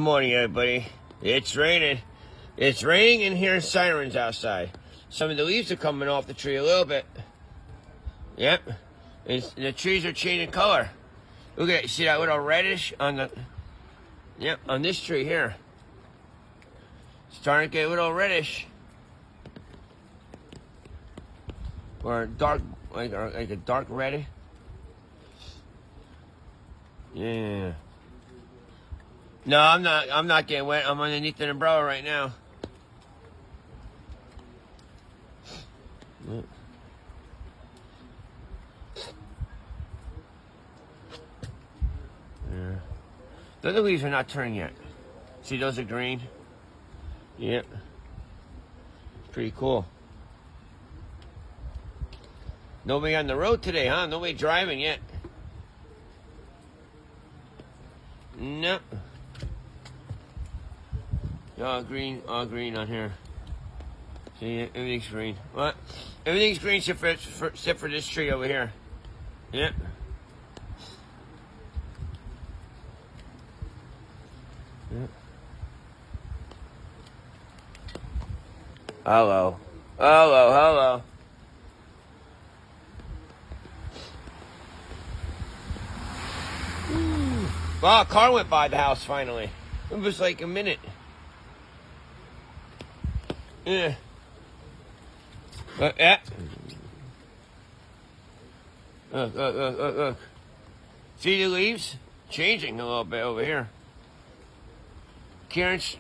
morning, everybody. It's raining. It's raining and hearing sirens outside. Some of the leaves are coming off the tree a little bit. Yep. And the trees are changing color. Look at it. See that little reddish on the... Yep, on this tree here. It's starting to get a little reddish. Or dark, like a dark reddish. Yeah. No, I'm not getting wet. I'm underneath an umbrella right now. Yeah. The other leaves are not turning yet. See, those are green. Yep. Pretty cool. Nobody on the road today, huh? Nobody driving yet. No. All green on here. See, everything's green. What? Everything's green except for this tree over here. Yep. Yep. Hello. Hello. Wow, a car went by the house finally. It was like a minute. Yeah. Yeah. Look. See the leaves? Changing a little bit over here. It's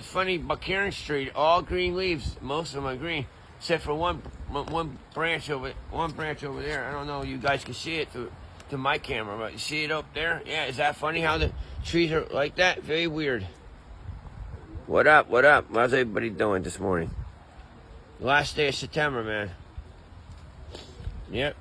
funny, but Karen Street, all green leaves. Most of them are green, except for one branch over there. I don't know. You guys can see it through my camera, but you see it up there? Yeah, is that funny how the trees are like that? Very weird. What up? How's everybody doing this morning? Last day of September, man. Yep.